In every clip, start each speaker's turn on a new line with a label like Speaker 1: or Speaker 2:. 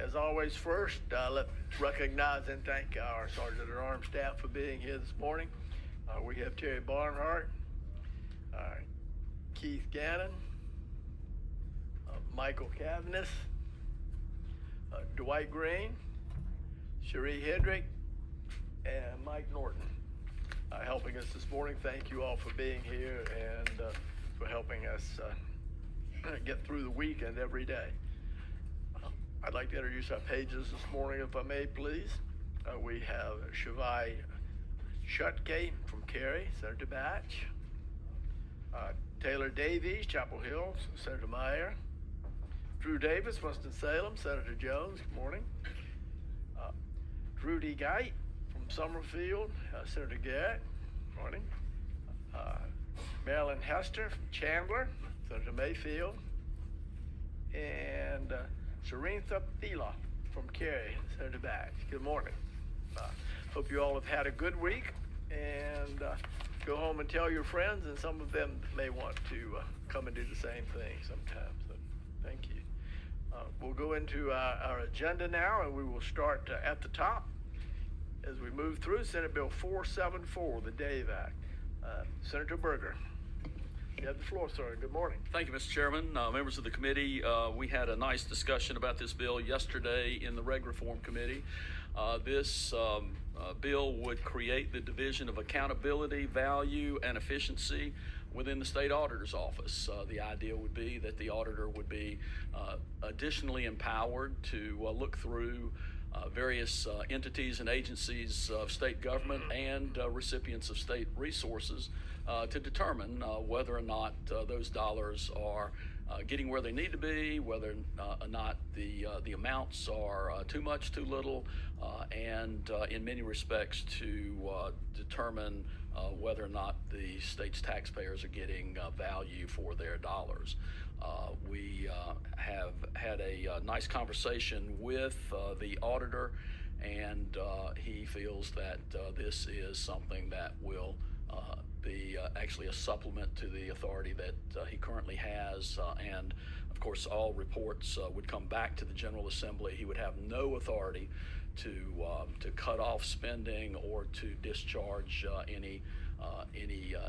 Speaker 1: As always, first, let's recognize and thank our Sergeant at Arms staff for being here this morning. We have Terry Barnhart, Keith Gannon, Michael Cavness, Dwight Green, Cherie Hedrick, and Mike Norton helping us this morning. Thank you all for being here and for helping us get through the weekend every day. I'd like to introduce our pages this morning, if I may, please. We have Shavai Shutke from Cary, Senator Batch. Taylor Davies, Chapel Hill, Senator Meyer. Drew Davis, Winston-Salem, Senator Jones, good morning. Drew D. Geit from Summerfield, Senator Garrett, good morning. Marilyn Hester from Chandler, Senator Mayfield. And Sarintha Thila from Cary, Senator Batch. Good morning. Hope you all have had a good week, and go home and tell your friends, and some of them may want to come and do the same thing sometime. So thank you. We'll go into our agenda now, and we will start at the top as we move through Senate Bill 474, the DAVE Act. Senator Berger. You have the floor, sir. Good morning.
Speaker 2: Thank you, Mr. Chairman. Members of the committee, we had a nice discussion about this bill yesterday in the Reg Reform Committee. This bill would create the Division of Accountability, Value, and Efficiency within the State Auditor's Office. The idea would be that the auditor would be additionally empowered to look through various entities and agencies of state government and recipients of state resources to determine whether or not those dollars are getting where they need to be, whether or not the amounts are too much, too little, and in many respects to determine whether or not the state's taxpayers are getting value for their dollars. We have had a nice conversation with the auditor, and he feels that this is something that will be actually a supplement to the authority that he currently has, and of course all reports would come back to the General Assembly. He would have no authority to cut off spending or to discharge any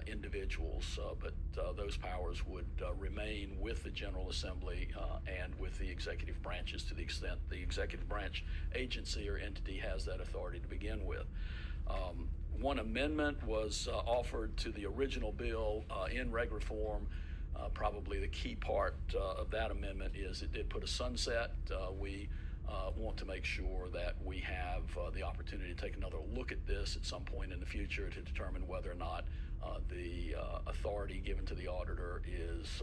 Speaker 2: individuals, but those powers would remain with the General Assembly and with the executive branches to the extent the executive branch agency or entity has that authority to begin with. One amendment was offered to the original bill in Reg Reform. Probably the key part of that amendment is it did put a sunset. We want to make sure that we have the opportunity to take another look at this at some point in the future to determine whether or not the authority given to the auditor is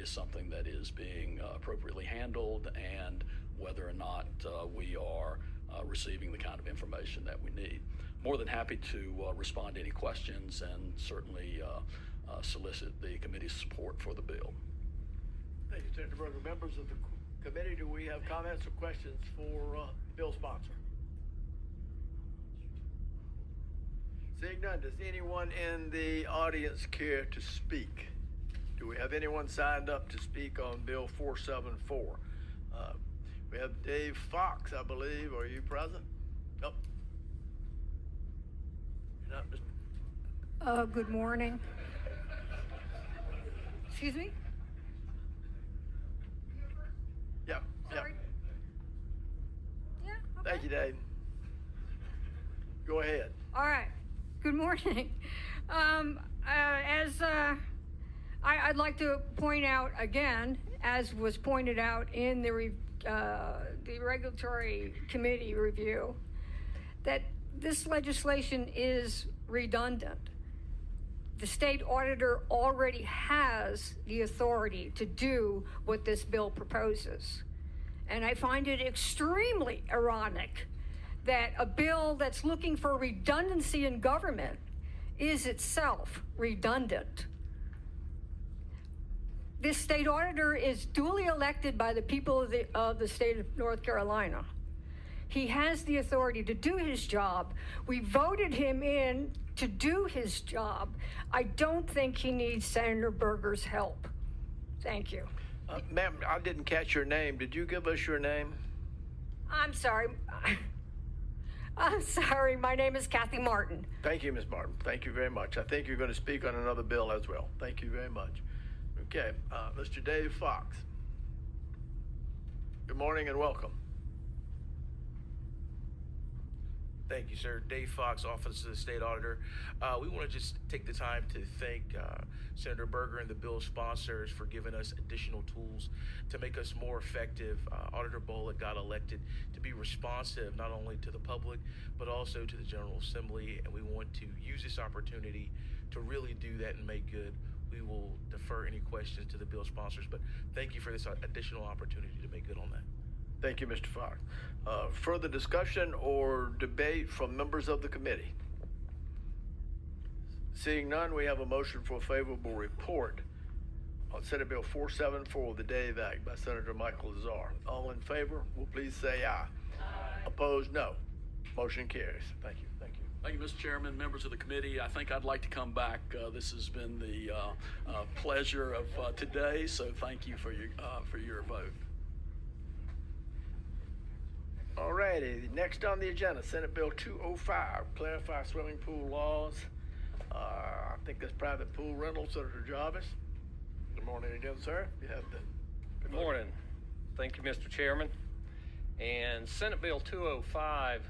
Speaker 2: something that is being appropriately handled, and whether or not we are receiving the kind of information that we need. More than happy to respond to any questions and certainly solicit the committee's support for the bill.
Speaker 1: Thank you, Senator Berger. Members of the committee, do we have comments or questions for bill sponsor? Seeing none, does anyone in the audience care to speak? Do we have anyone signed up to speak on Bill 474? We have Dave Fox, I believe. Are you present? Nope. You're not, Mr.
Speaker 3: Good morning. Excuse me?
Speaker 1: Yeah.
Speaker 3: Sorry. Yeah. Okay.
Speaker 1: Thank you, Dave. Go ahead.
Speaker 3: All right. Good morning. I'd like to point out again, as was pointed out in the regulatory committee review, that this legislation is redundant. The state auditor already has the authority to do what this bill proposes. And I find it extremely ironic that a bill that's looking for redundancy in government is itself redundant. This state auditor is duly elected by the people of the state of North Carolina. He has the authority to do his job. We voted him in to do his job. I don't think he needs Senator Berger's help. Thank you.
Speaker 1: Ma'am, I didn't catch your name. Did you give us your name?
Speaker 3: I'm sorry. I'm sorry. My name is Kathy Martin.
Speaker 1: Thank you, Ms. Martin. Thank you very much. I think you're going to speak on another bill as well. Thank you very much. Okay, Mr. Dave Fox. Good morning and welcome.
Speaker 4: Thank you, sir. Dave Fox, Office of the State Auditor. We want to just take the time to thank Senator Berger and the bill sponsors for giving us additional tools to make us more effective. Auditor Bullock got elected to be responsive not only to the public, but also to the General Assembly, and we want to use this opportunity to really do that and make good. We will defer any questions to the bill sponsors, but thank you for this additional opportunity to make good on that.
Speaker 1: Thank you, Mr. Fox. Further discussion or debate from members of the committee? Seeing none, we have a motion for a favorable report on Senate Bill 474, the DAVE Act by Senator Michael Lazar. All in favor will please say aye. Opposed, no. Motion carries. Thank you. Thank you.
Speaker 2: Thank you, Mr. Chairman, members of the committee. I think I'd like to come back. This has been the pleasure of today, so thank you for your vote.
Speaker 1: All righty, next on the agenda, Senate Bill 205, clarify swimming pool laws. I think that's private pool rental, Senator Jarvis. Good morning again, sir. You have the.
Speaker 5: Good morning. Thank you, Mr. Chairman. And Senate Bill 205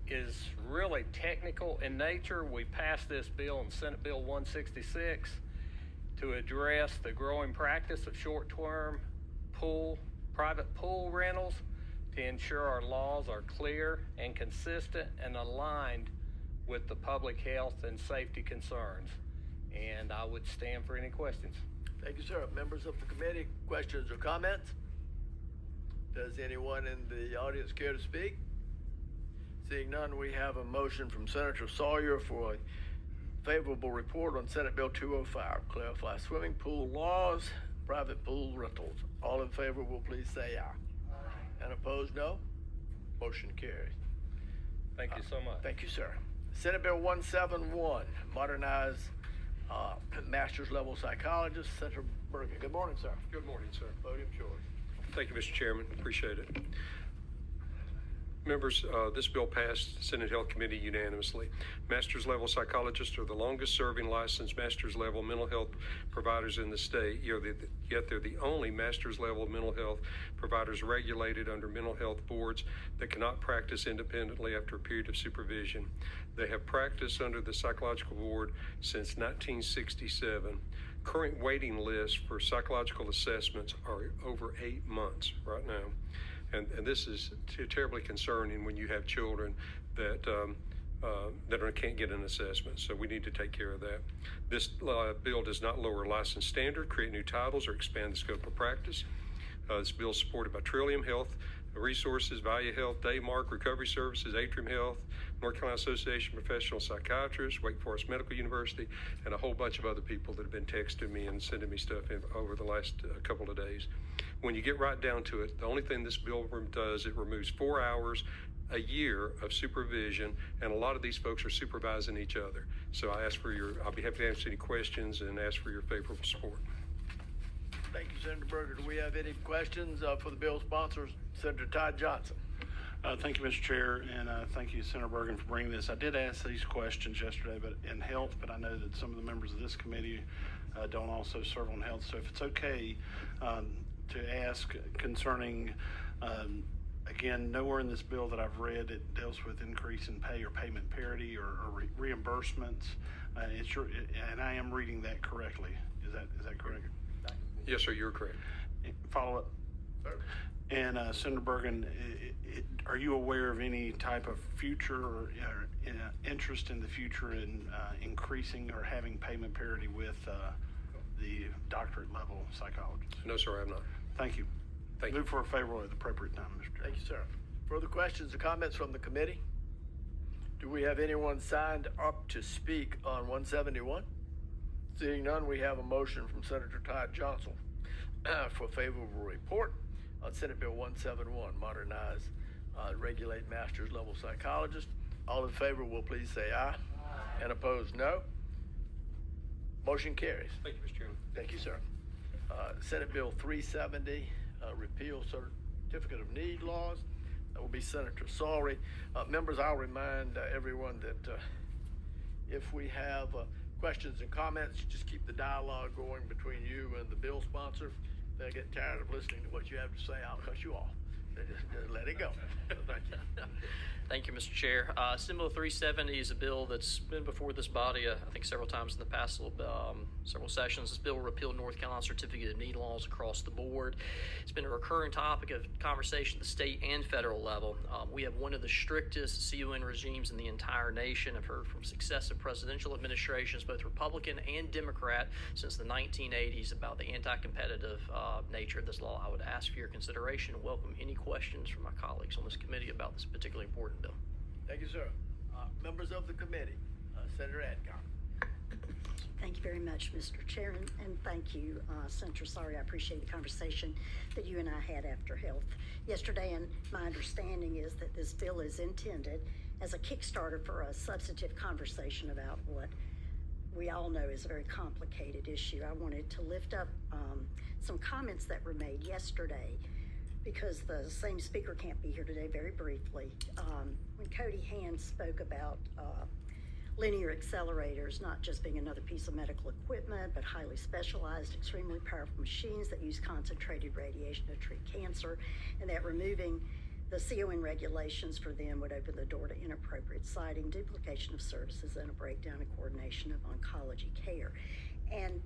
Speaker 5: is really technical in nature. We passed this bill in Senate Bill 166 to address the growing practice of short-term private pool rentals, to ensure our laws are clear and consistent and aligned with the public health and safety concerns. And I would stand for any questions.
Speaker 1: Thank you, sir. Members of the committee, questions or comments? Does anyone in the audience care to speak? Seeing none, we have a motion from Senator Sawyer for a favorable report on Senate Bill 205, clarify swimming pool laws, private pool rentals. All in favor will please say aye. And opposed, no? Motion carries.
Speaker 5: Thank you so much.
Speaker 1: Thank you, sir. Senate Bill 171, modernize master's level psychologist, Senator Berger. Good morning, sir.
Speaker 6: Good morning, sir.
Speaker 1: Podium's yours.
Speaker 6: Thank you, Mr. Chairman. Appreciate it. Members, this bill passed Senate Health Committee unanimously. Master's level psychologists are the longest serving licensed master's level mental health providers in the state, yet they're the only master's level mental health providers regulated under mental health boards that cannot practice independently after a period of supervision. They have practiced under the psychological board since 1967. Current waiting lists for psychological assessments are over 8 months right now. And this is terribly concerning when you have children that can't get an assessment. So we need to take care of that. This bill does not lower license standard, create new titles, or expand the scope of practice. This bill is supported by Trillium Health Resources, Value Health, Daymark Recovery Services, Atrium Health, North Carolina Association of Professional Psychiatrists, Wake Forest Medical University, and a whole bunch of other people that have been texting me and sending me stuff over the last couple of days. When you get right down to it, the only thing this bill does, it removes 4 hours a year of supervision, and a lot of these folks are supervising each other. So I'll be happy to answer any questions and ask for your favorable support.
Speaker 1: Thank you, Senator Berger. Do we have any questions for the bill sponsors? Senator Todd Johnson.
Speaker 7: Thank you, Mr. Chair, and thank you, Senator Bergen, for bringing this. I did ask these questions yesterday in health, but I know that some of the members of this committee don't also serve on health. So if it's okay to ask concerning, again, nowhere in this bill that I've read it deals with increase in pay or payment parity or reimbursements. And I am reading that correctly. Is that correct?
Speaker 6: Yes, sir, you're correct.
Speaker 7: Follow up.
Speaker 1: Sir.
Speaker 7: And Senator Bergen, are you aware of any type of future or interest in the future in increasing or having payment parity with the doctorate level psychologists?
Speaker 6: No, sir, I have not.
Speaker 7: Thank you.
Speaker 6: Thank you.
Speaker 7: Move for a favorable at the appropriate time, Mr. Chair.
Speaker 1: Thank you, sir. Further questions or comments from the committee? Do we have anyone signed up to speak on 171? Seeing none, we have a motion from Senator Todd Johnson for a favorable report on Senate Bill 171, modernize, regulate master's level psychologists. All in favor will please say aye. And opposed, no. Motion carries.
Speaker 6: Thank you, Mr. Chairman.
Speaker 1: Thank you, sir. Senate Bill 370, repeal certificate of need laws. That will be Senator Sawrey. Members, I'll remind everyone that if we have questions and comments, just keep the dialogue going between you and the bill sponsor. If they get tired of listening to what you have to say, I'll cut you off. Just let it go. Thank you.
Speaker 8: Thank you, Mr. Chair. Senate Bill 370 is a bill that's been before this body, I think, several times in the past several sessions. This bill will repeal North Carolina Certificate of Need laws across the board. It's been a recurring topic of conversation at the state and federal level. We have one of the strictest CON regimes in the entire nation. I've heard from successive presidential administrations, both Republican and Democrat, since the 1980s about the anti-competitive nature of this law. I would ask for your consideration and welcome any questions from my colleagues on this committee about this particularly important bill.
Speaker 1: Thank you, sir. Members of the committee, Senator Adcock.
Speaker 9: Thank you very much, Mr. Chair, and thank you, Senator Sawrey. I appreciate the conversation that you and I had after health yesterday, and my understanding is that this bill is intended as a Kickstarter for a substantive conversation about what we all know is a very complicated issue. I wanted to lift up some comments that were made yesterday because the same speaker can't be here today. Very briefly, when Cody Hand spoke about linear accelerators not just being another piece of medical equipment, but highly specialized, extremely powerful machines that use concentrated radiation to treat cancer, and that removing the CON regulations for them would open the door to inappropriate siting, duplication of services, and a breakdown in coordination of oncology care. And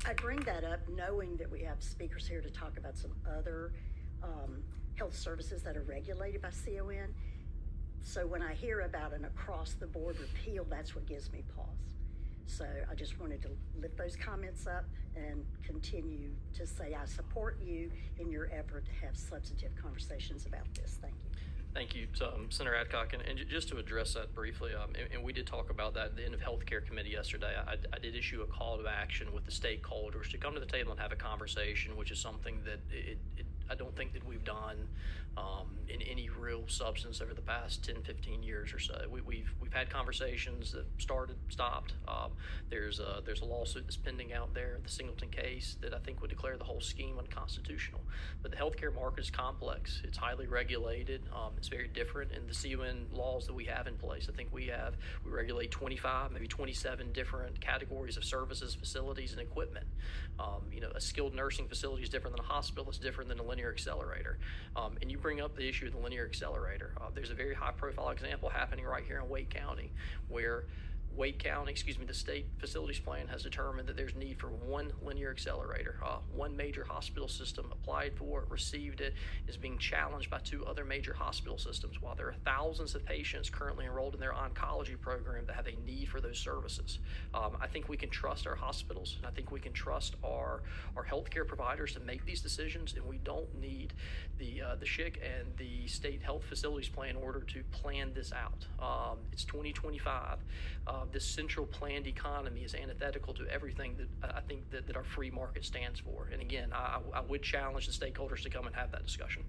Speaker 9: I bring that up knowing that we have speakers here to talk about some other health services that are regulated by CON. So when I hear about an across-the-board repeal, that's what gives me pause. So I just wanted to lift those comments up and continue to say I support you in your effort to have substantive conversations about this. Thank you.
Speaker 8: Thank you, Senator Adcock. And just to address that briefly, and we did talk about that at the end of Healthcare Committee yesterday. I did issue a call to action with the stakeholders to come to the table and have a conversation, which is something that I don't think that we've done in any real substance over the past 10, 15 years or so. We've had conversations that started, stopped. There's a lawsuit that's pending out there, the Singleton case, that I think would declare the whole scheme unconstitutional. But the healthcare market is complex. It's highly regulated. It's very different in the CON laws that we have in place. I think we regulate 25, maybe 27 different categories of services, facilities, and equipment. A skilled nursing facility is different than a hospital. It's different than a linear accelerator. And you bring up the issue of the linear accelerator. There's a very high-profile example happening right here in Wake County, where the state facilities plan has determined that there's need for one linear accelerator. One major hospital system applied for it, received it, is being challenged by two other major hospital systems. While there are thousands of patients currently enrolled in their oncology program that have a need for those services, I think we can trust our hospitals, and I think we can trust our healthcare providers to make these decisions, and we don't need the SHIC and the state health facilities plan in order to plan this out. It's 2025. This central planned economy is antithetical to everything that I think that our free market stands for. And again, I would challenge the stakeholders to come and have that discussion.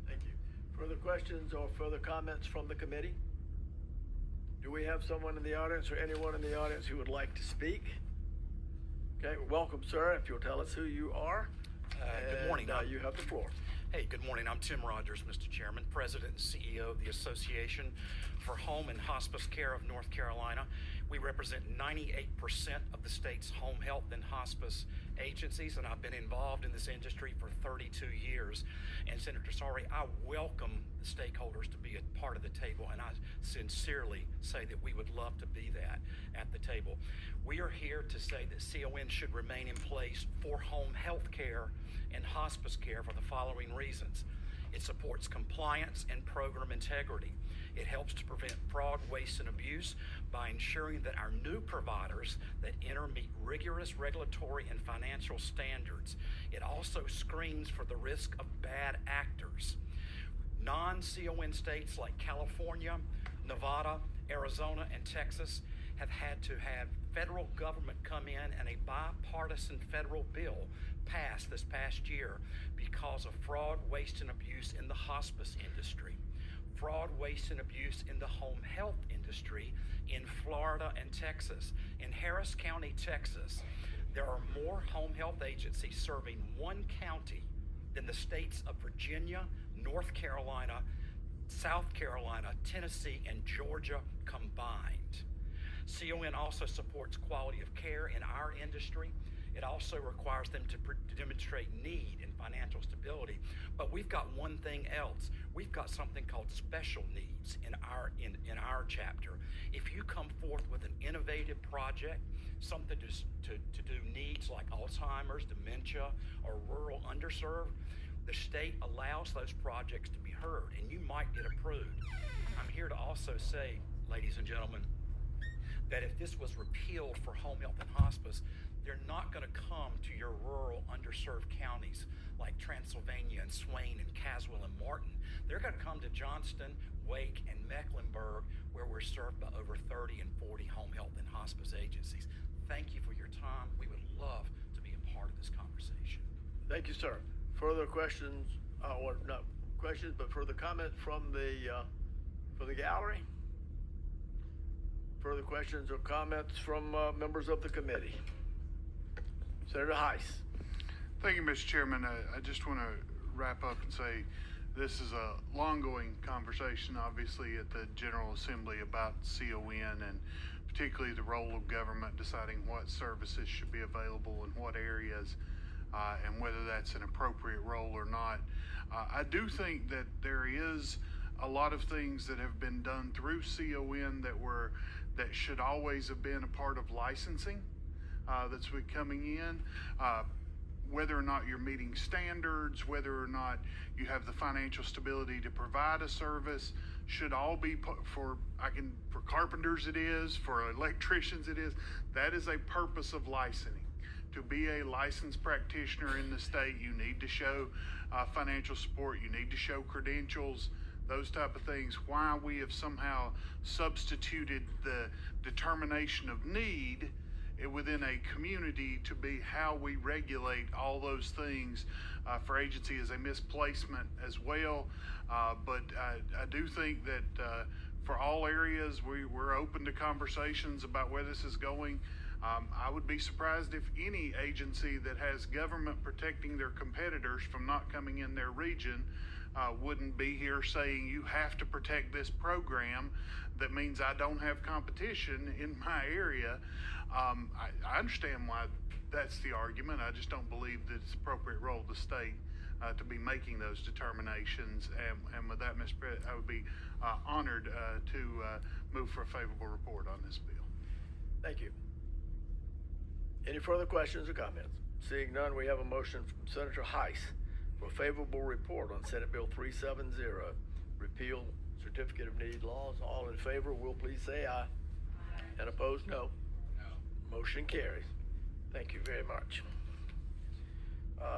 Speaker 1: Thank you. Further questions or further comments from the committee? Do we have someone in the audience or anyone in the audience who would like to speak? Okay, welcome, sir. If you'll tell us who you are.
Speaker 10: Good morning.
Speaker 1: You have the floor.
Speaker 10: Hey, good morning. I'm Tim Rogers, Mr. Chairman, President and CEO of the Association for Home and Hospice Care of North Carolina. We represent 98% of the state's home health and hospice agencies, and I've been involved in this industry for 32 years. And Senator Sawrey, I welcome the stakeholders to be a part of the table, and I sincerely say that we would love to be that at the table. We are here to say that CON should remain in place for home health care and hospice care for the following reasons. It supports compliance and program integrity. It helps to prevent fraud, waste, and abuse by ensuring that our new providers that enter meet rigorous regulatory and financial standards. It also screens for the risk of bad actors. Non-CON states like California, Nevada, Arizona, and Texas have had to have federal government come in and a bipartisan federal bill passed this past year because of fraud, waste, and abuse in the hospice industry, fraud, waste, and abuse in the home health industry in Florida and Texas. In Harris County, Texas, There are more home health agencies serving one county than the states of Virginia, North Carolina, South Carolina, Tennessee, and Georgia combined. CON also supports quality of care in our industry. It also requires them to demonstrate need and financial stability. But we've got one thing else. We've got something called special needs in our chapter. If you come forth with an innovative project, something to do needs like Alzheimer's, dementia, or rural underserved, the state allows those projects to be heard, and you might get approved. I'm here to also say, ladies and gentlemen, that if this was repealed for home health and hospice, they're not going to come to your rural underserved counties like Transylvania and Swain and Caswell and Martin. They're going to come to Johnston, Wake, and Mecklenburg, where we're served by over 30 and 40 home health and hospice agencies. Thank you for your time. We would love to be a part of this conversation.
Speaker 1: Thank you, sir. Further questions, or not questions, but further comment from the gallery? Further questions or comments from members of the committee? Senator Heiss.
Speaker 11: Thank you, Mr. Chairman. I just want to wrap up and say this is a long-going conversation, obviously, at the General Assembly about CON and particularly the role of government deciding what services should be available in what areas and whether that's an appropriate role or not. I do think that there is a lot of things that have been done through CON that should always have been a part of licensing that's been coming in. Whether or not you're meeting standards, whether or not you have the financial stability to provide a service, should all be for carpenters it is, for electricians it is. That is a purpose of licensing. To be a licensed practitioner in the state, you need to show financial support, you need to show credentials, those type of things. Why we have somehow substituted the determination of need within a community to be how we regulate all those things for agency is a misplacement as well. But I do think that for all areas, we're open to conversations about where this is going. I would be surprised if any agency that has government protecting their competitors from not coming in their region wouldn't be here saying you have to protect this program. That means I don't have competition in my area. I understand why that's the argument. I just don't believe that it's appropriate role of the state to be making those determinations. And with that, Mr. President, I would be honored to move for a favorable report on this bill.
Speaker 1: Thank you. Any further questions or comments? Seeing none, we have a motion from Senator Heiss for a favorable report on Senate Bill 370, repeal Certificate of Need laws. All in favor will please say aye. And opposed, no. Motion carries. Thank you very much.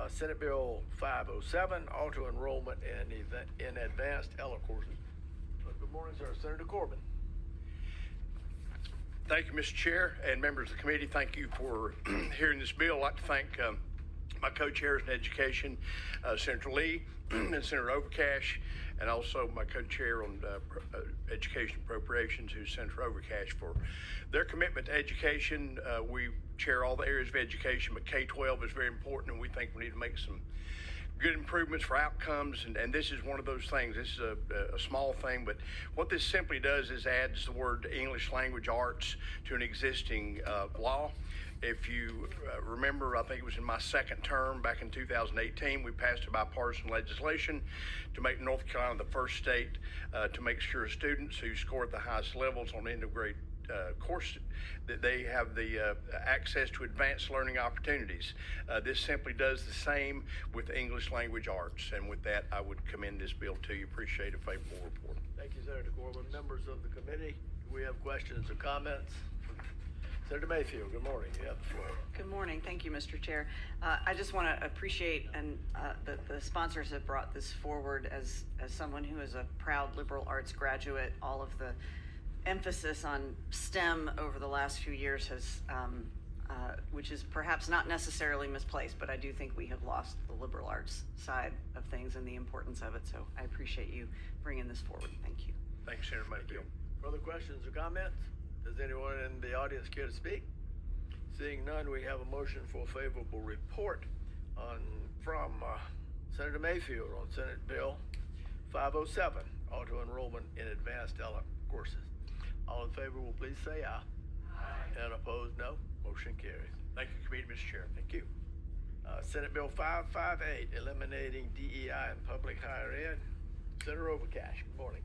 Speaker 1: Senate Bill 507, auto enrollment in advanced ELA courses. Good morning, sir. Senator Corbin.
Speaker 12: Thank you, Mr. Chair and members of the committee. Thank you for hearing this bill. I'd like to thank my co-chairs in education, Senator Lee and Senator Overcash, and also my co-chair on education appropriations, who's Senator Overcash, for their commitment to education. We chair all the areas of education, but K-12 is very important, and we think we need to make some good improvements for outcomes, and this is one of those things. This is a small thing, but what this simply does is adds the word English language arts to an existing law. If you remember, I think it was in my second term back in 2018, we passed a bipartisan legislation to make North Carolina the first state to make sure students who score at the highest levels on end of grade course that they have the access to advanced learning opportunities. This simply does the same with English language arts, and with that I would commend this bill to you. Appreciate a favorable report.
Speaker 1: Thank you, Senator Corbin. Members of the committee, do we have questions or comments? Senator Mayfield, good morning. You have the floor.
Speaker 13: Good morning. Thank you, Mr. Chair. I just want to appreciate that the sponsors have brought this forward. As someone who is a proud liberal arts graduate, all of the emphasis on STEM over the last few years has, which is perhaps not necessarily misplaced, but I do think we have lost the liberal arts side of things and the importance of it. So I appreciate you bringing this forward. Thank you.
Speaker 12: Thanks, Senator Mayfield.
Speaker 1: Further questions or comments? Does anyone in the audience care to speak? Seeing none, we have a motion for a favorable report from Senator Mayfield on Senate Bill 507, auto enrollment in advanced courses. All in favor will please say aye. Aye. And opposed, no. Motion carries.
Speaker 12: Thank you, Committee, Mr. Chair.
Speaker 1: Thank you. Senate Bill 558, eliminating DEI in public higher ed. Senator Overcash, good morning.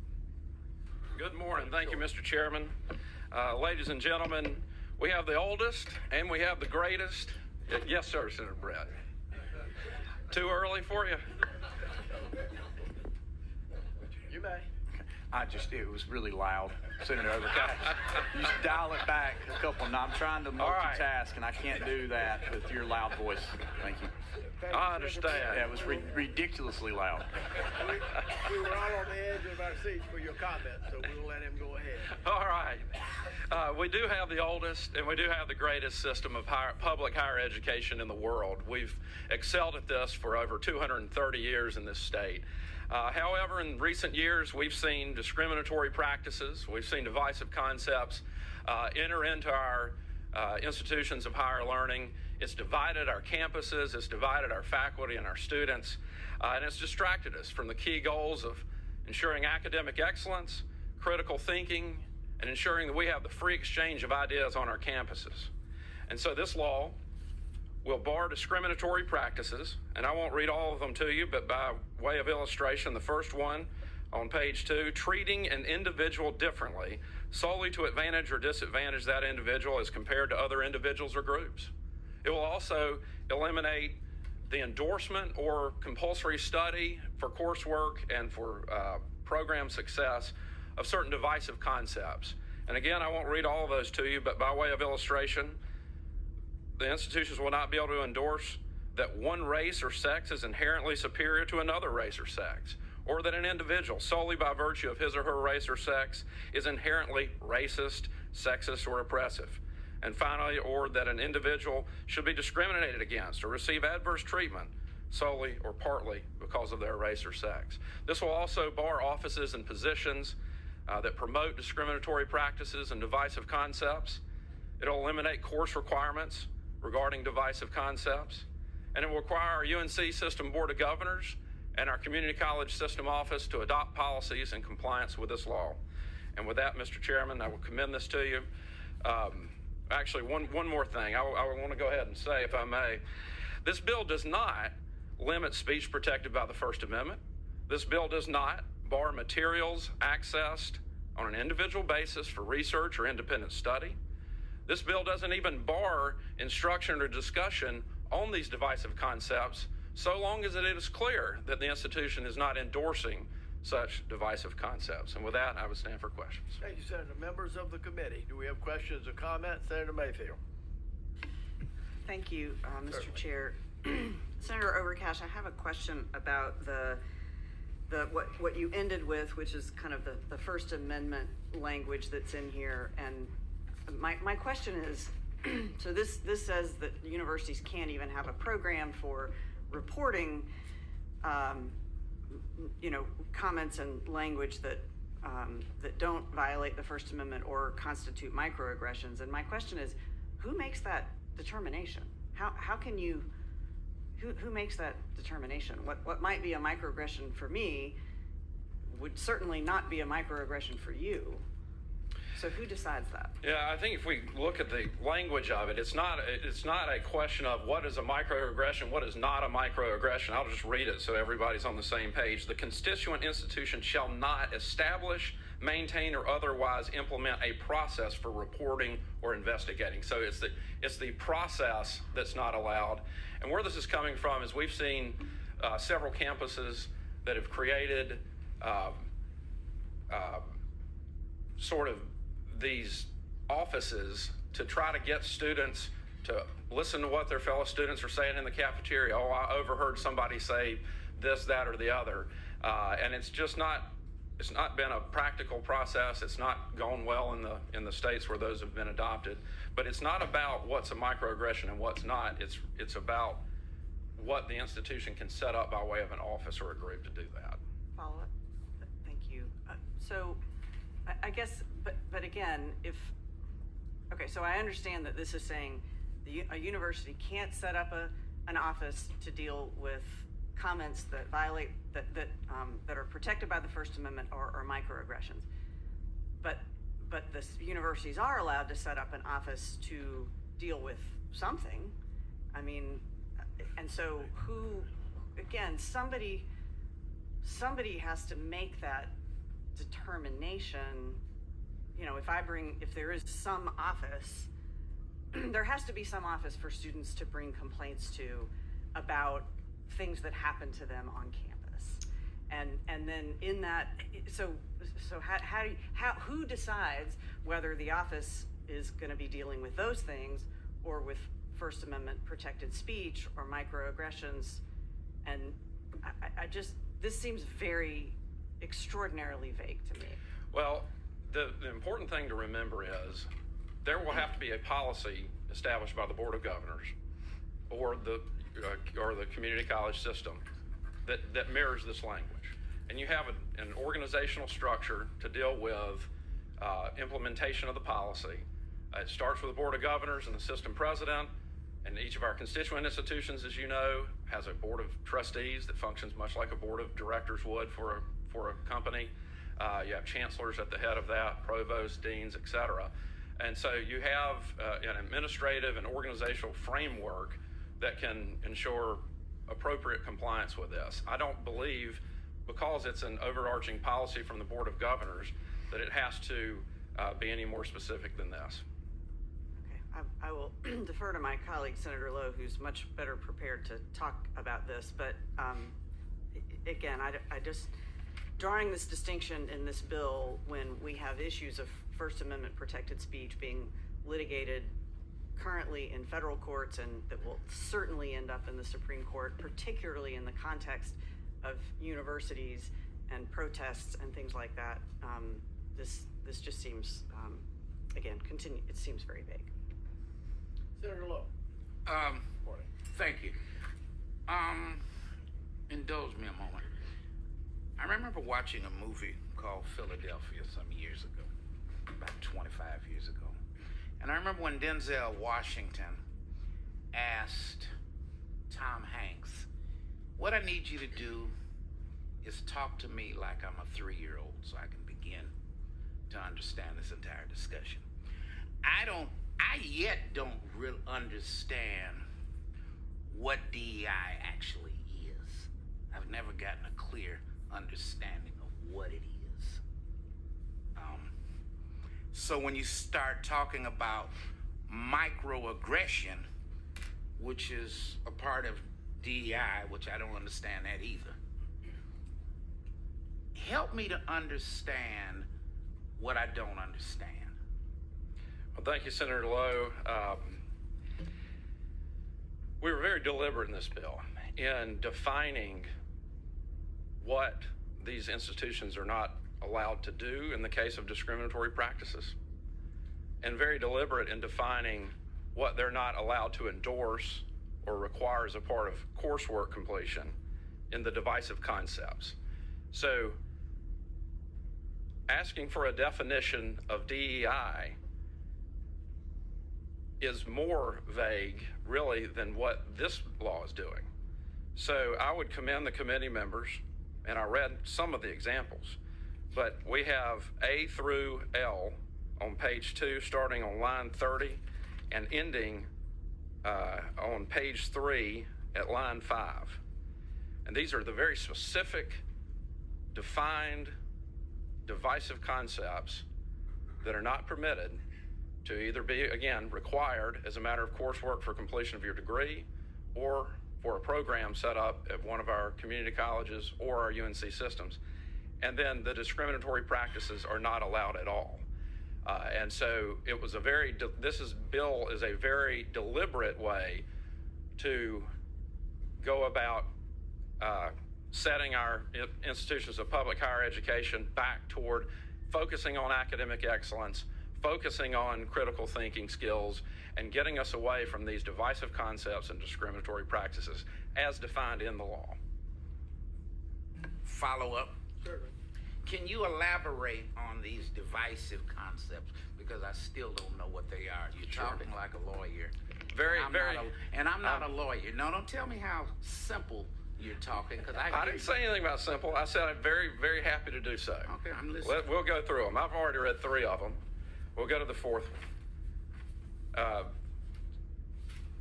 Speaker 14: Good morning. Thank you, Mr. Chairman. Ladies and gentlemen, we have the oldest and we have the greatest. Yes, sir, Senator Brett. Too early for you?
Speaker 1: You may.
Speaker 15: It was really loud, Senator Overcash. You should dial it back a couple. I'm trying to multitask, and I can't do that with your loud voice. Thank you.
Speaker 14: I understand.
Speaker 15: Yeah, it was ridiculously loud.
Speaker 1: We were all on the edge of our seats for your comment, so we'll let him go ahead.
Speaker 14: All right. We do have the oldest and we do have the greatest system of public higher education in the world. We've excelled at this for over 230 years in this state. However, in recent years, we've seen discriminatory practices, we've seen divisive concepts enter into our institutions of higher learning. It's divided our campuses, it's divided our faculty and our students, and it's distracted us from the key goals of ensuring academic excellence, critical thinking, and ensuring that we have the free exchange of ideas on our campuses. And so this law will bar discriminatory practices, and I won't read all of them to you, but by way of illustration, the first one on page 2, treating an individual differently solely to advantage or disadvantage that individual as compared to other individuals or groups. It will also eliminate the endorsement or compulsory study for coursework and for program success of certain divisive concepts. And again, I won't read all of those to you, but by way of illustration, the institutions will not be able to endorse that one race or sex is inherently superior to another race or sex, or that an individual, solely by virtue of his or her race or sex, is inherently racist, sexist, or oppressive. And finally, or that an individual should be discriminated against or receive adverse treatment solely or partly because of their race or sex. This will also bar offices and positions that promote discriminatory practices and divisive concepts. It'll eliminate course requirements regarding divisive concepts, and it will require our UNC System Board of Governors and our Community College System Office to adopt policies in compliance with this law. And with that, Mr. Chairman, I will commend this to you. Actually, one more thing I want to go ahead and say, if I may. This bill does not limit speech protected by the First Amendment. This bill does not bar materials accessed on an individual basis for research or independent study. This bill doesn't even bar instruction or discussion on these divisive concepts, so long as it is clear that the institution is not endorsing such divisive concepts. And with that, I would stand for questions.
Speaker 1: Thank you, Senator. Members of the committee, do we have questions or comments? Senator Mayfield.
Speaker 13: Thank you, Mr.
Speaker 1: Certainly.
Speaker 13: Chair. Senator Overcash, I have a question about what you ended with, which is kind of the First Amendment language that's in here. And my question is, so this says that universities can't even have a program for reporting, comments and language that don't violate the First Amendment or constitute microaggressions. And my question is, who makes that determination? How can you? Who makes that determination? What might be a microaggression for me would certainly not be a microaggression for you. So who decides that?
Speaker 14: Yeah, I think if we look at the language of it, it's not a question of what is a microaggression, what is not a microaggression. I'll just read it so everybody's on the same page. The constituent institution shall not establish, maintain, or otherwise implement a process for reporting or investigating. So it's the process that's not allowed. And where this is coming from is we've seen several campuses that have created sort of these offices to try to get students to listen to what their fellow students are saying in the cafeteria. Oh, I overheard somebody say this, that, or the other. And it's not been a practical process. It's not gone well in the states where those have been adopted. But it's not about what's a microaggression and what's not. It's about what the institution can set up by way of an office or a group to do that.
Speaker 13: Follow up? Thank you. So I guess, but again, so I understand that this is saying A university can't set up an office to deal with comments that violate, that are protected by the First Amendment or microaggressions. But the universities are allowed to set up an office to deal with something. I mean, and so again, somebody has to make that determination. You know, if there is some office, there has to be some office for students to bring complaints to about things that happen to them on campus. And then in that, so who decides whether the office is going to be dealing with those things or with First Amendment protected speech or microaggressions? And this seems very extraordinarily vague to me.
Speaker 14: Well, the important thing to remember is there will have to be a policy established by the Board of Governors or the community college system that mirrors this language. And you have an organizational structure to deal with implementation of the policy. It starts with the Board of Governors and the system president, and each of our constituent institutions, as you know, has a board of trustees that functions much like a board of directors would for a company. You have chancellors at the head of that, provosts, deans, et cetera. And so you have an administrative and organizational framework that can ensure appropriate compliance with this. I don't believe, because it's an overarching policy from the Board of Governors, that it has to be any more specific than this.
Speaker 13: Okay, I will defer to my colleague, Senator Lowe, who's much better prepared to talk about this. But again, I just, drawing this distinction in this bill when we have issues of First Amendment protected speech being litigated currently in federal courts and that will certainly end up in the Supreme Court, particularly in the context of universities and protests and things like that. This just seems, again, it seems very vague.
Speaker 1: Senator Lowe.
Speaker 16: Morning. Thank you. Indulge me a moment. I remember watching a movie called Philadelphia some years ago, about 25 years ago. And I remember when Denzel Washington asked Tom Hanks, what I need you to do is talk to me like I'm a 3-year-old so I can begin to understand this entire discussion. I yet don't really understand what DEI actually is. I've never gotten a clear understanding of what it is. So when you start talking about microaggression, which is a part of DEI, which I don't understand that either, help me to understand what I don't understand.
Speaker 14: Well, thank you, Senator Lowe. We were very deliberate in this bill in defining what these institutions are not allowed to do in the case of discriminatory practices, and very deliberate in defining what they're not allowed to endorse or require as a part of coursework completion in the divisive concepts. So asking for a definition of DEI is more vague, really, than what this law is doing. So I would commend the committee members, and I read some of the examples, but we have A through L on page 2, starting on line 30 and ending on page 3 at line 5. And these are the very specific, defined, divisive concepts that are not permitted to either be, again, required as a matter of coursework for completion of your degree or for a program set up at one of our community colleges or our UNC systems. And then the discriminatory practices are not allowed at all. And so it was this bill is a very deliberate way to go about setting our institutions of public higher education back toward focusing on academic excellence, focusing on critical thinking skills, and getting us away from these divisive concepts and discriminatory practices as defined in the law.
Speaker 16: Follow up.
Speaker 1: Certainly.
Speaker 16: Can you elaborate on these divisive concepts? Because I still don't know what they are. You're talking like a lawyer.
Speaker 2: Very, very.
Speaker 16: And I'm not a lawyer. No, don't tell me how simple you're talking, because
Speaker 2: I didn't say anything about simple. I said I'm very, very happy to do so.
Speaker 16: Okay, I'm listening.
Speaker 2: We'll go through them. I've already read 3 of them. We'll go to the 4th one.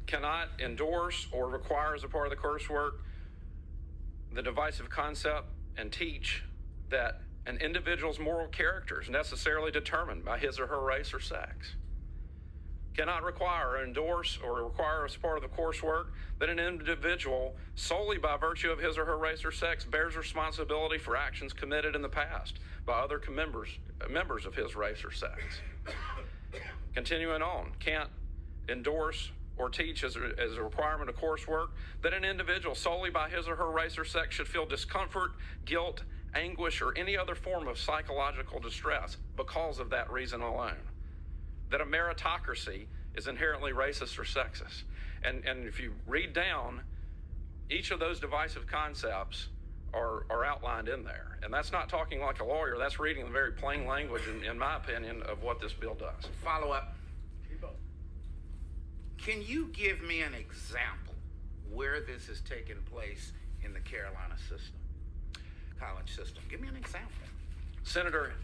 Speaker 2: Cannot endorse or require as a part of the coursework the divisive concept and teach that an individual's moral character is necessarily determined by his or her race or sex. Cannot require or endorse or require as part of the coursework that an individual, solely by virtue of his or her race or sex, bears responsibility for actions committed in the past by other members of his race or sex. Continuing on, can't endorse or teach as a requirement of coursework that an individual, solely by his or her race or sex, should feel discomfort, guilt, anguish, or any other form of psychological distress because of that reason alone. That a meritocracy is inherently racist or sexist. And if you read down, each of those divisive concepts are outlined in there. And that's not talking like a lawyer, that's reading the very plain language, in my opinion, of what this bill does.
Speaker 16: Follow up. Can you give me an example where this is taking place in the Carolina system, college system? Give me an example.
Speaker 2: Senator,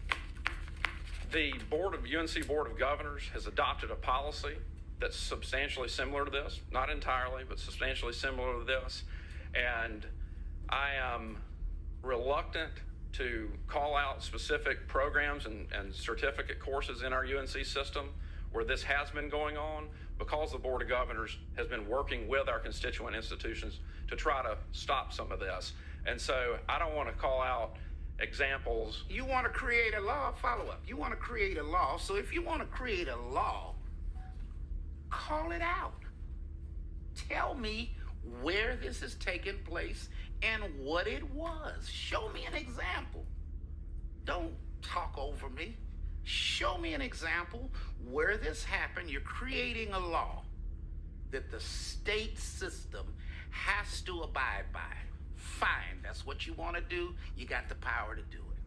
Speaker 2: the UNC Board of Governors has adopted a policy that's substantially similar to this, not entirely, but substantially similar to this. And I am reluctant to call out specific programs and certificate courses in our UNC system where this has been going on, because the Board of Governors has been working with our constituent institutions to try to stop some of this. And so I don't want to call out examples.
Speaker 16: You want to create a law, follow up. You want to create a law. So if you want to create a law, call it out. Tell me where this is taking place and what it was. Show me an example. Don't talk over me. Show me an example where this happened. You're creating a law that the state system has to abide by. Fine, that's what you want to do. You got the power to do it.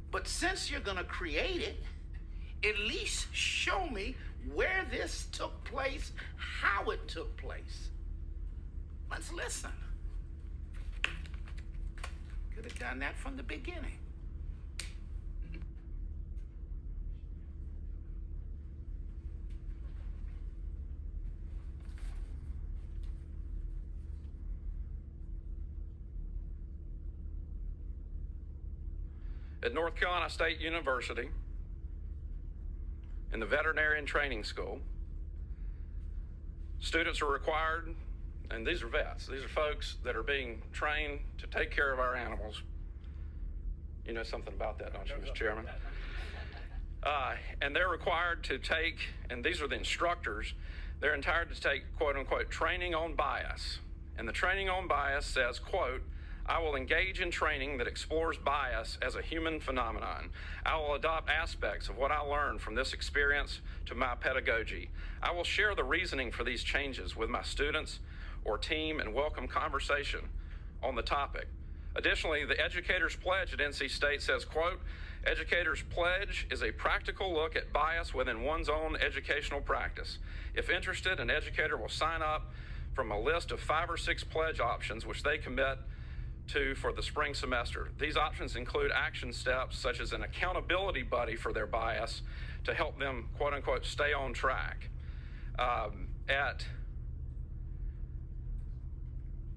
Speaker 16: But since you're going to create it, at least show me where this took place, how it took place. Let's listen. Could have done that from the beginning.
Speaker 2: At North Carolina State University, in the Veterinarian Training School, students are required, and these are vets, these are folks that are being trained to take care of our animals. You know something about that, don't you, Mr. Chairman? And they're required to take, and these are the instructors, they're entitled to take, quote unquote, training on bias. And the training on bias says, quote, I will engage in training that explores bias as a human phenomenon. I will adopt aspects of what I learned from this experience to my pedagogy. I will share the reasoning for these changes with my students or team and welcome conversation on the topic. Additionally, the Educators Pledge at NC State says, quote, Educators Pledge is a practical look at bias within one's own educational practice. If interested, an educator will sign up from a list of 5 or 6 pledge options which they commit to for the spring semester. These options include action steps such as an accountability buddy for their bias to help them, quote unquote, stay on track.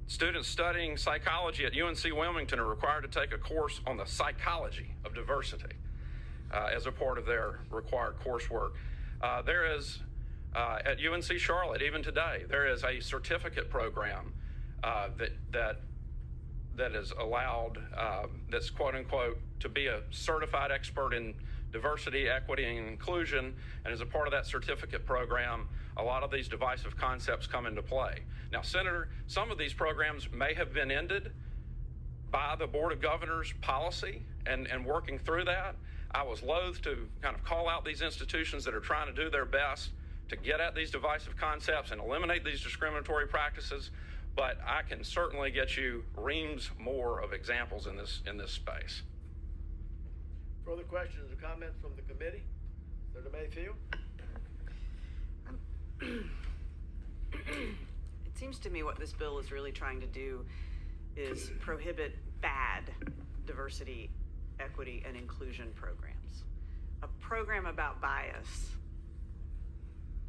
Speaker 2: Students studying psychology at UNC Wilmington are required to take a course on the psychology of diversity as a part of their required coursework. There is, at UNC Charlotte, even today, there is a certificate program that is allowed, that's quote unquote, to be a certified expert in diversity, equity, and inclusion. And as a part of that certificate program, a lot of these divisive concepts come into play. Now, Senator, some of these programs may have been ended by the Board of Governors policy and working through that. I was loath to kind of call out these institutions that are trying to do their best to get at these divisive concepts and eliminate these discriminatory practices. But I can certainly get you reams more of examples in this space.
Speaker 1: Further questions or comments from the committee? Senator Mayfield?
Speaker 13: It seems to me what this bill is really trying to do is prohibit bad diversity, equity, and inclusion programs. A program about bias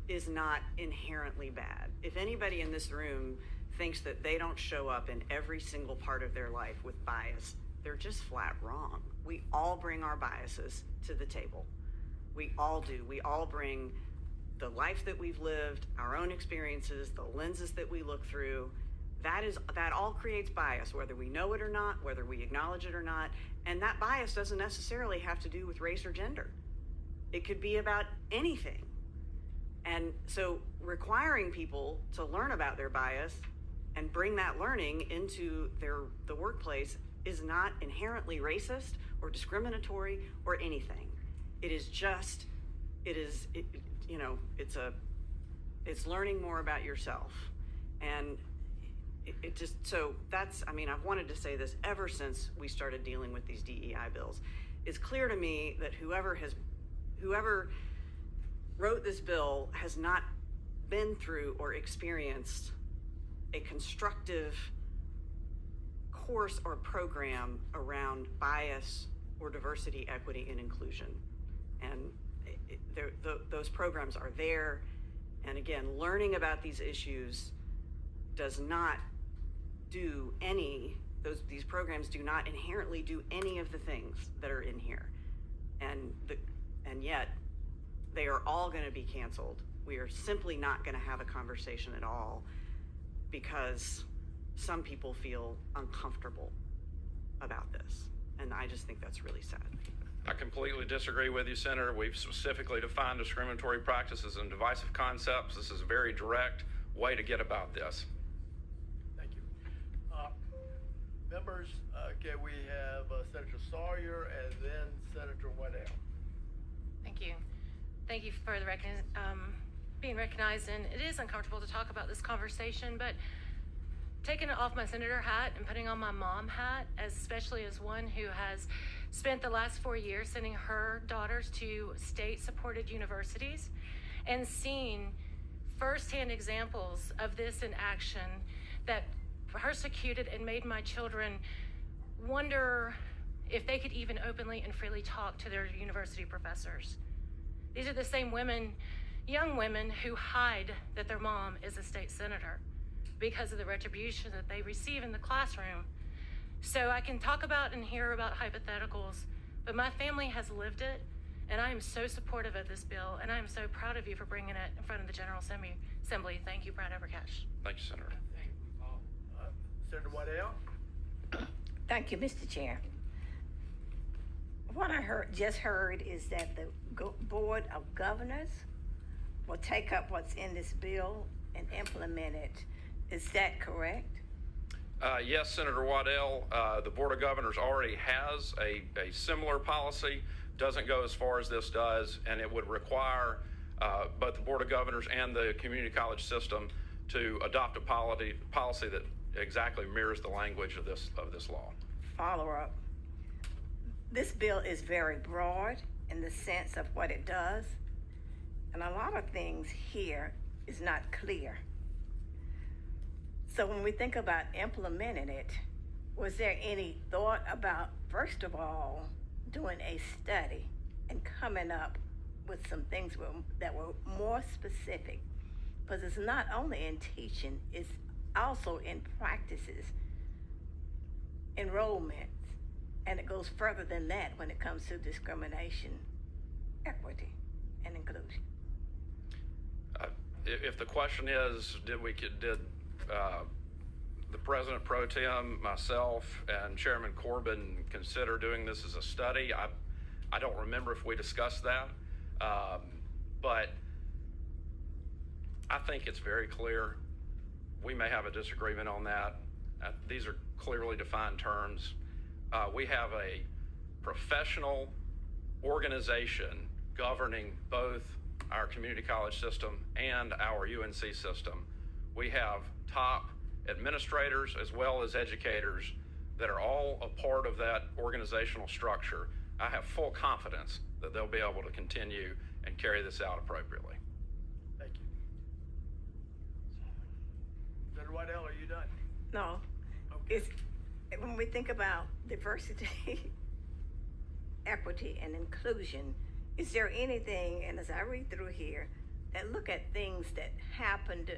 Speaker 13: is not inherently bad. If anybody in this room thinks that they don't show up in every single part of their life with bias, they're just flat wrong. We all bring our biases to the table. We all do. We all bring the life that we've lived, our own experiences, the lenses that we look through. That all creates bias, whether we know it or not, whether we acknowledge it or not. And that bias doesn't necessarily have to do with race or gender. It could be about anything. And so requiring people to learn about their bias and bring that learning into the workplace is not inherently racist or discriminatory or anything. It is just, it's learning more about yourself. And it just, so that's, I've wanted to say this ever since we started dealing with these DEI bills. It's clear to me that whoever wrote this bill has not been through or experienced a constructive course or program around bias or diversity, equity, and inclusion. And those programs are there. And again, learning about these issues does not do these programs do not inherently do any of the things that are in here. And yet, they are all going to be canceled. We are simply not going to have a conversation at all because some people feel uncomfortable about this. And I just think that's really sad.
Speaker 14: I completely disagree with you, Senator. We've specifically defined discriminatory practices and divisive concepts. This is a very direct way to get about this.
Speaker 1: Thank you. Members, okay, we have Senator Sawyer and then Senator Waddell.
Speaker 17: Thank you. Thank you for the being recognized. And it is uncomfortable to talk about this conversation, but taking it off my senator hat and putting on my mom hat, especially as one who has spent the last 4 years sending her daughters to state-supported universities and seeing firsthand examples of this in action that persecuted and made my children wonder if they could even openly and freely talk to their university professors. These are the same women, young women, who hide that their mom is a state senator because of the retribution that they receive in the classroom. So I can talk about and hear about hypotheticals, but my family has lived it, and I am so supportive of this bill, and I am so proud of you for bringing it in front of the General Assembly. Thank you, Brad Overcash.
Speaker 14: Thank you, Senator.
Speaker 1: Senator Waddell.
Speaker 18: Thank you, Mr. Chair. What I just heard is that the Board of Governors will take up what's in this bill and implement it. Is that correct?
Speaker 14: Yes, Senator Waddell. The Board of Governors already has a similar policy. Doesn't go as far as this does, and it would require both the Board of Governors and the community college system to adopt a policy that exactly mirrors the language of this law.
Speaker 18: Follow up. This bill is very broad in the sense of what it does, and a lot of things here is not clear. So when we think about implementing it, was there any thought about, first of all, doing a study and coming up with some things that were more specific? Because it's not only in teaching, it's also in practices, enrollment, and it goes further than that when it comes to discrimination, equity, and inclusion.
Speaker 14: If the question is, did the President Pro Tem, myself, and Chairman Corbin consider doing this as a study? I don't remember if we discussed that, but I think it's very clear. We may have a disagreement on that. These are clearly defined terms. We have a professional organization governing both our community college system and our UNC system. We have top administrators as well as educators that are all a part of that organizational structure. I have full confidence that they'll be able to continue and carry this out appropriately.
Speaker 1: Thank you. Waddell, are you done?
Speaker 18: No. It's, when we think about diversity, equity, and inclusion, is there anything, and as I read through here, that look at things that happened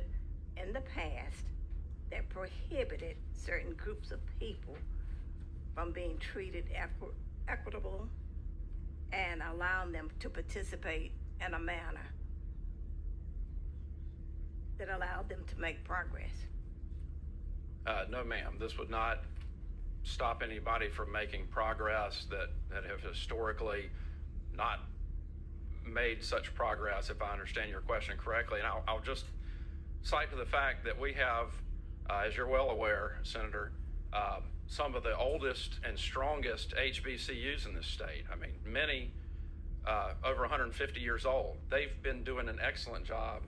Speaker 18: in the past that prohibited certain groups of people from being treated equitable and allowing them to participate in a manner that allowed them to make progress?
Speaker 14: No, ma'am. This would not stop anybody from making progress that have historically not made such progress, if I understand your question correctly. And I'll just cite to the fact that we have, as you're well aware, Senator, some of the oldest and strongest HBCUs in this state. I mean, many over 150 years old. They've been doing an excellent job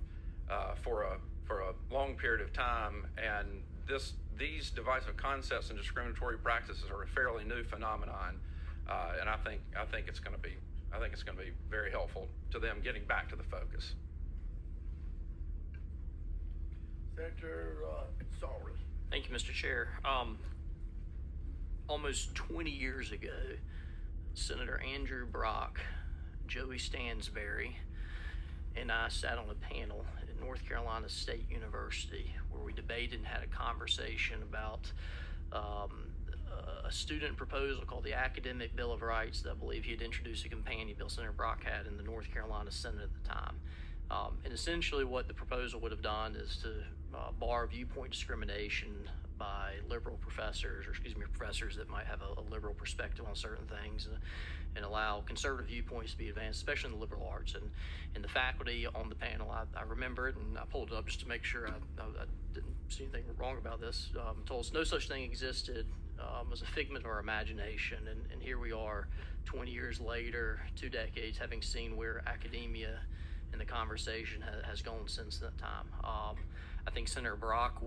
Speaker 14: for a long period of time, and these divisive concepts and discriminatory practices are a fairly new phenomenon, and I think it's going to be very helpful to them getting back to the focus.
Speaker 1: Senator Saunders.
Speaker 8: Thank you, Mr. Chair. Almost 20 years ago, Senator Andrew Brock, Joey Stansberry, and I sat on a panel at North Carolina State University where we debated and had a conversation about a student proposal called the Academic Bill of Rights that I believe he had introduced a companion bill Senator Brock had in the North Carolina Senate at the time. And essentially what the proposal would have done is to bar viewpoint discrimination by liberal professors, or excuse me, professors that might have a liberal perspective on certain things, and allow conservative viewpoints to be advanced, especially in the liberal arts. And the faculty on the panel, I remember it, and I pulled it up just to make sure I didn't see anything wrong about this, told us no such thing existed, as a figment of our imagination. And here we are 20 years later, 2 decades, having seen where academia and the conversation has gone since that time. I think Senator Brock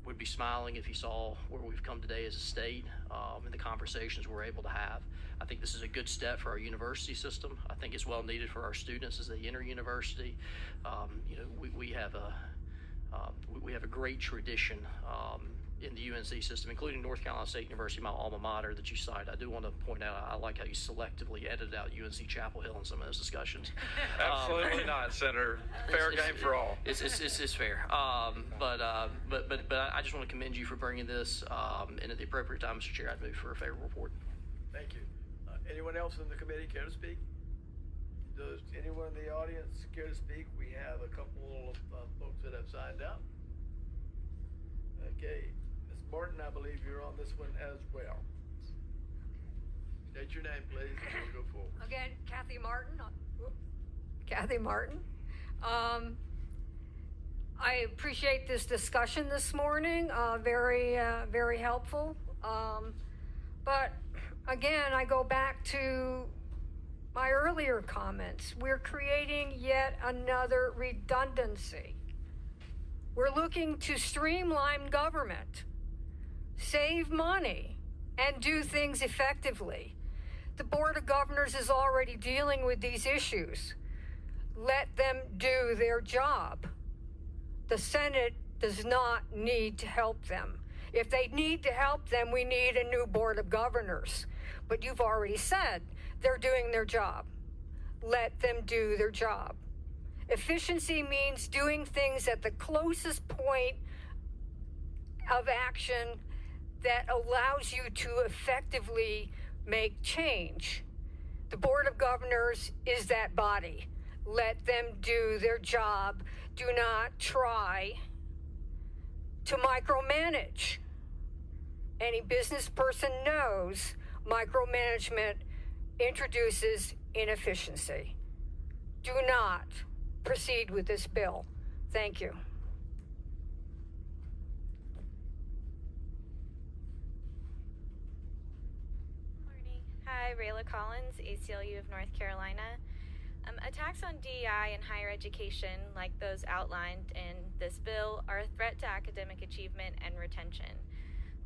Speaker 8: would be smiling if he saw where we've come today as a state, and the conversations we're able to have. I think this is a good step for our university system. I think it's well needed for our students as they enter university. We have a great tradition in the UNC system, including North Carolina State University, my alma mater that you cite. I do want to point out, I like how you selectively edited out UNC Chapel Hill in some of those discussions.
Speaker 14: Absolutely not, Senator. Fair game for all.
Speaker 8: It's fair. But I just want to commend you for bringing this, and at the appropriate time, Mr. Chair, I'd move for a favorable report.
Speaker 1: Thank you. Anyone else in the committee care to speak? Does anyone in the audience care to speak? We have a couple of folks that have signed up. Okay. Ms. Martin, I believe you're on this one as well. State your name, please, and we'll go forward.
Speaker 3: Again, Kathy Martin. Kathy Martin. I appreciate this discussion this morning. Very helpful. But again, I go back to my earlier comments. We're creating yet another redundancy. We're looking to streamline government, save money, and do things effectively. The Board of Governors is already dealing with these issues. Let them do their job. The Senate does not need to help them. If they need to help them, we need a new Board of Governors. But you've already said they're doing their job. Let them do their job. Efficiency means doing things at the closest point of action that allows you to effectively make change. The Board of Governors is that body. Let them do their job. Do not try to micromanage. Any business person knows micromanagement introduces inefficiency. Do not proceed with this bill. Thank you.
Speaker 19: Morning. Hi, Rayla Collins, ACLU of North Carolina. Attacks on DEI in higher education, like those outlined in this bill, are a threat to academic achievement and retention.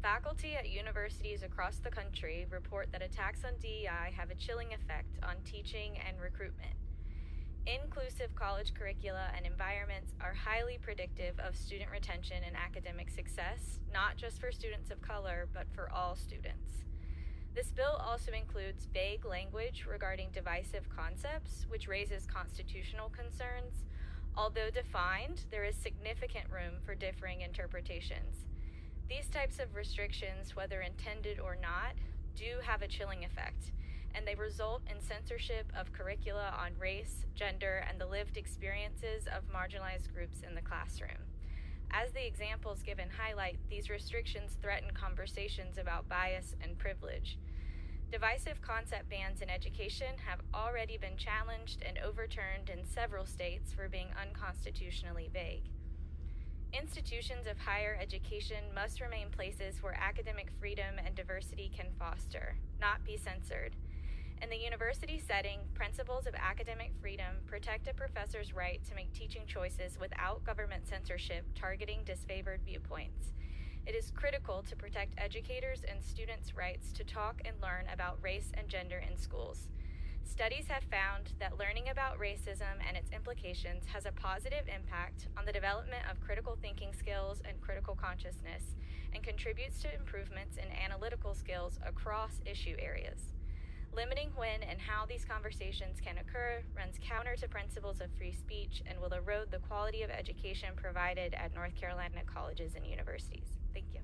Speaker 19: Faculty at universities across the country report that attacks on DEI have a chilling effect on teaching and recruitment. Inclusive college curricula and environments are highly predictive of student retention and academic success, not just for students of color, but for all students. This bill also includes vague language regarding divisive concepts, which raises constitutional concerns. Although defined, there is significant room for differing interpretations. These types of restrictions, whether intended or not, do have a chilling effect, and they result in censorship of curricula on race, gender, and the lived experiences of marginalized groups in the classroom. As the examples given highlight, these restrictions threaten conversations about bias and privilege. Divisive concept bans in education have already been challenged and overturned in several states for being unconstitutionally vague. Institutions of higher education must remain places where academic freedom and diversity can foster, not be censored. In the university setting, principles of academic freedom protect a professor's right to make teaching choices without government censorship targeting disfavored viewpoints. It is critical to protect educators and students' rights to talk and learn about race and gender in schools. Studies have found that learning about racism and its implications has a positive impact on the development of critical thinking skills and critical consciousness, and contributes to improvements in analytical skills across issue areas. Limiting when and how these conversations can occur runs counter to principles of free speech and will erode the quality of education provided at North Carolina colleges and universities. Thank you.